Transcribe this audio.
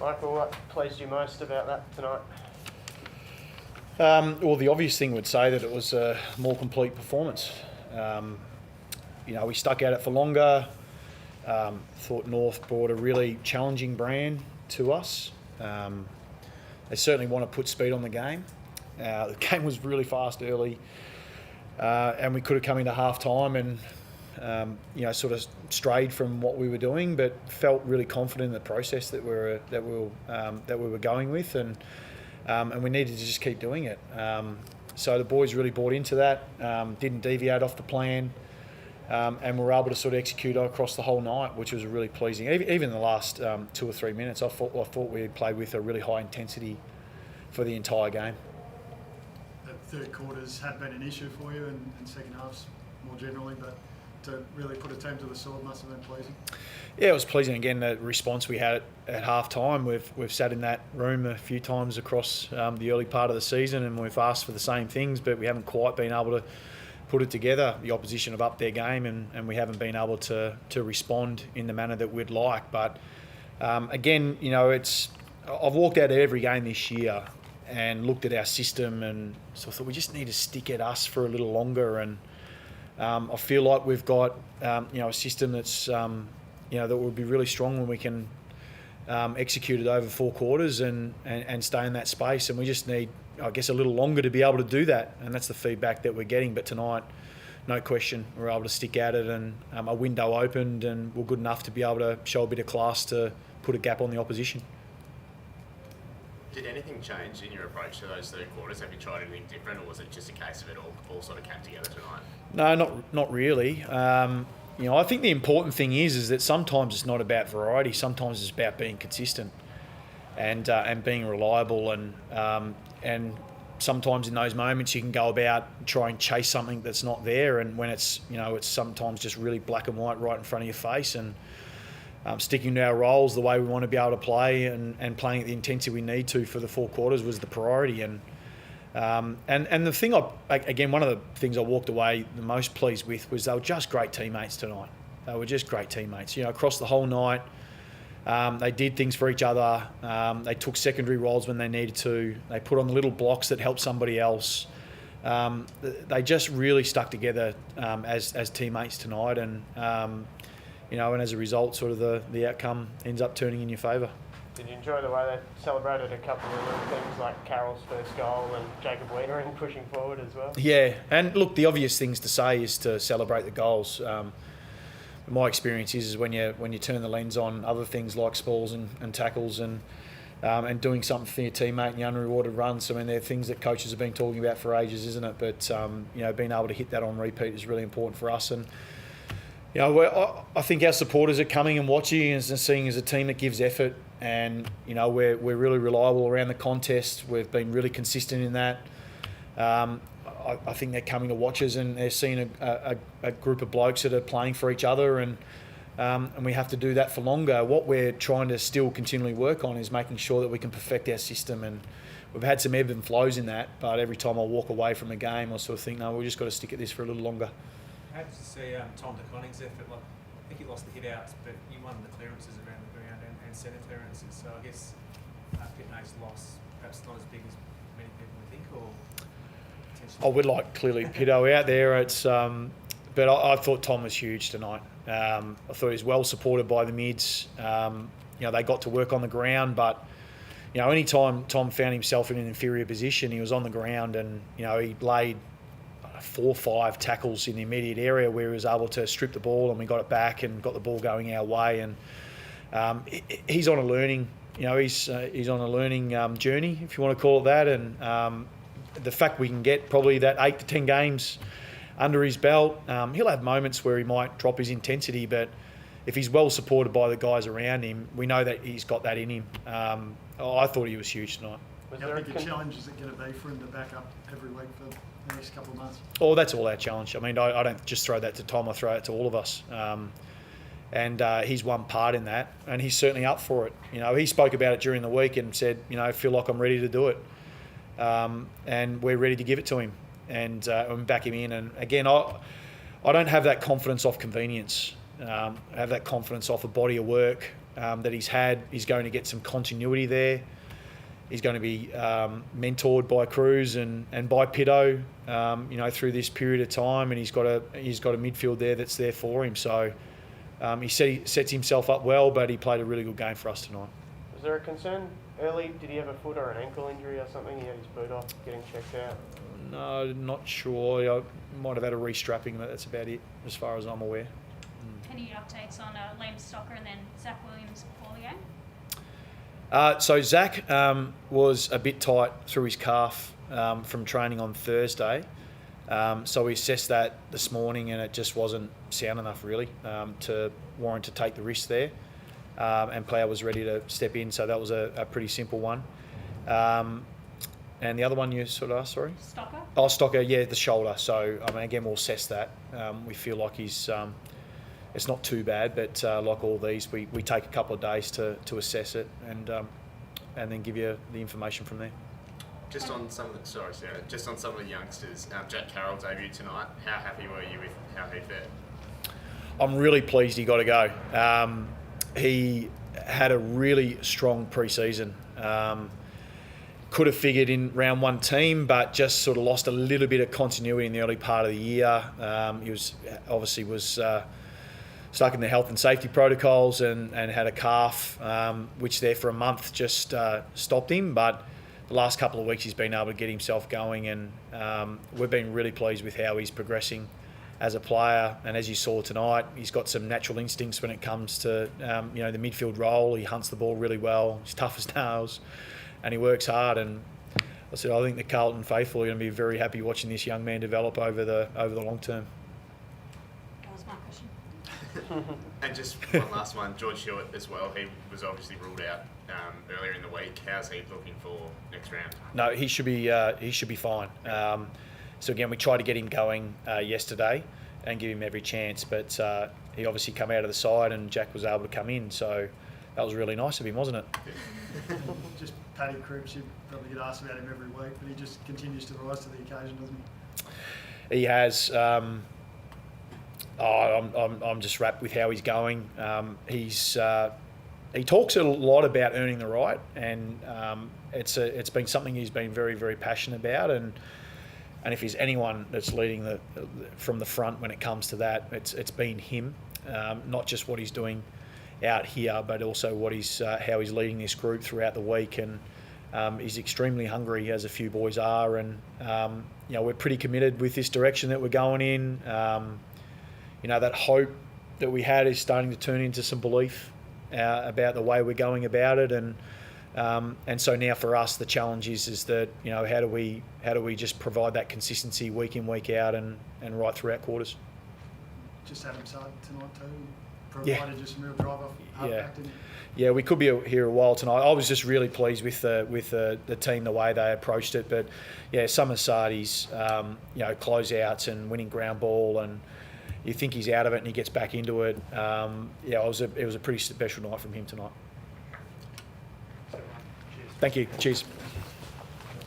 Michael, what pleased you most about that tonight? Well, the obvious thing would say that it was a more complete performance. We stuck at it for longer. Thought North brought a really challenging brand to us. They certainly want to put speed on the game. The game was really fast early, and we could have come into half time and sort of strayed from what we were doing, but felt really confident in the process that we were going with, and we needed to just keep doing it. So the boys really bought into that, didn't deviate off the plan, and were able to sort of execute across the whole night, which was really pleasing. Even in the last 2 or 3 minutes, I thought we had played with a really high intensity for the entire game. The third quarters had been an issue for you, and second halves more generally, but to really put a team to the sword must have been pleasing. Yeah, it was pleasing. Again, the response we had at half time, we've sat in that room a few times across the early part of the season, and we've asked for the same things, but we haven't quite been able to put it together. The opposition have upped their game, and we haven't been able to respond in the manner that we'd like. But again, I've walked out of every game this year and looked at our system, and so I thought we just need to stick at us for a little longer. And I feel like we've got a system that's that will be really strong when we can execute it over 4 quarters and stay in that space. And we just need, I guess, a little longer to be able to do that. And that's the feedback that we're getting. But tonight, no question, we're able to stick at it, and a window opened, and we're good enough to be able to show a bit of class to put a gap on the opposition. Did anything change in your approach to those third quarters? Have you tried anything different, or was it just a case of it all sort of came together tonight? No, not really. I think the important thing is that sometimes it's not about variety. Sometimes it's about being consistent and being reliable. And sometimes in those moments you can go about try and chase something that's not there. And when it's sometimes just really black and white right in front of your face, and sticking to our roles the way we want to be able to play and playing at the intensity we need to for the 4 quarters was the priority. And the thing one of the things I walked away the most pleased with was they were just great teammates tonight. They were just great teammates. Across the whole night, they did things for each other. They took secondary roles when they needed to. They put on the little blocks that helped somebody else. They just really stuck together as teammates tonight, and as a result, sort of the outcome ends up turning in your favour. Did you enjoy the way they celebrated a couple of little things like Carroll's first goal and Jacob Weitering pushing forward as well? Yeah, and look, the obvious things to say is to celebrate the goals. My experience is when you turn the lens on other things like spalls and tackles and doing something for your teammate and your unrewarded runs. I mean, they're things that coaches have been talking about for ages, isn't it? But being able to hit that on repeat is really important for us. And I think our supporters are coming and watching and seeing as a team that gives effort, and we're really reliable around the contest. We've been really consistent in that. I think they're coming to watch us, and they're seeing a group of blokes that are playing for each other, and we have to do that for longer. What we're trying to still continually work on is making sure that we can perfect our system, and we've had some ebb and flows in that, but every time I walk away from a game I sort of think, no, we've just got to stick at this for a little longer. How did you see Tom De Koning's effort? I think he lost the hit-outs, but he won the clearances around the ground and centre clearances. So I guess Pitney's loss perhaps not as big as many people would think, or potentially. I would like clearly Pitto out there. But I thought Tom was huge tonight. I thought he was well supported by the mids. They got to work on the ground, but any time Tom found himself in an inferior position, he was on the ground, and he laid 4 or 5 tackles in the immediate area where he was able to strip the ball, and we got it back and got the ball going our way. And he's on a learning, he's on a learning journey, if you want to call it that. And the fact we can get probably that 8 to 10 games under his belt, he'll have moments where he might drop his intensity, but if he's well supported by the guys around him, we know that he's got that in him. I thought he was huge tonight. How big a challenge is it going to be for him to back up every week for the next couple of months? Oh, that's all our challenge. I mean, I don't just throw that to Tom, I throw it to all of us. And he's one part in that, and he's certainly up for it. He spoke about it during the week and said, I feel like I'm ready to do it. And we're ready to give it to him and back him in. And again, I don't have that confidence off convenience. I have that confidence off a body of work that he's had. He's going to get some continuity there. He's going to be mentored by Cruz and by Pitto, through this period of time, and he's got a midfield there that's there for him. So he sets himself up well, but he played a really good game for us tonight. Was there a concern early? Did he have a foot or an ankle injury or something? He had his boot off, getting checked out. No, not sure. I might have had a restrapping, but that's about it as far as I'm aware. Any updates on Liam Stocker and then Zach Williams before the game? So Zach was a bit tight through his calf from training on Thursday. So we assessed that this morning, and it just wasn't sound enough really to warrant to take the risk there. And Plough was ready to step in, so that was a pretty simple one. And the other one you sort of asked, sorry? Stocker? Oh, Stocker, yeah, the shoulder. So, again, we'll assess that. We feel like he's... it's not too bad, but like all these, we take a couple of days to assess it and then give you the information from there. Just on some of the youngsters, Jack Carroll debuted tonight. How happy were you with how he fared? I'm really pleased he got to go. He had a really strong pre-season. Could have figured in round one team, but just sort of lost a little bit of continuity in the early part of the year. He was stuck in the health and safety protocols and had a calf, which there for a month just stopped him. But the last couple of weeks he's been able to get himself going, and we've been really pleased with how he's progressing as a player. And as you saw tonight, he's got some natural instincts when it comes to the midfield role. He hunts the ball really well. He's tough as nails, and he works hard. And I think the Carlton faithful are going to be very happy watching this young man develop over the long term. That was my question. And just one last one, George Hewitt as well. He was obviously ruled out earlier in the week. How's he looking for next round? No, he should be fine. So again, we tried to get him going yesterday and give him every chance, but he obviously come out of the side and Jack was able to come in. So that was really nice of him, wasn't it? Just Paddy Cripps, you probably get asked about him every week, but he just continues to rise to the occasion, doesn't he? He has. I'm just wrapped with how he's going. He talks a lot about earning the right, and it's been something he's been very, very passionate about. And if there's anyone that's leading from the front when it comes to that, it's been him. Not just what he's doing out here, but also how he's leading this group throughout the week. And he's extremely hungry, as a few boys are. And we're pretty committed with this direction that we're going in. That hope that we had is starting to turn into some belief about the way we're going about it, and so now for us the challenge is that how do we just provide that consistency week in, week out, and right throughout quarters. Just had him start tonight too. Provided just some real drive off halfback, didn't he? Yeah, we could be here a while tonight. I was just really pleased with the team, the way they approached it. But yeah, some of Sardi's closeouts and winning ground ball, and you think he's out of it and he gets back into it. It was a pretty special night from him tonight. Thank you. Cheers.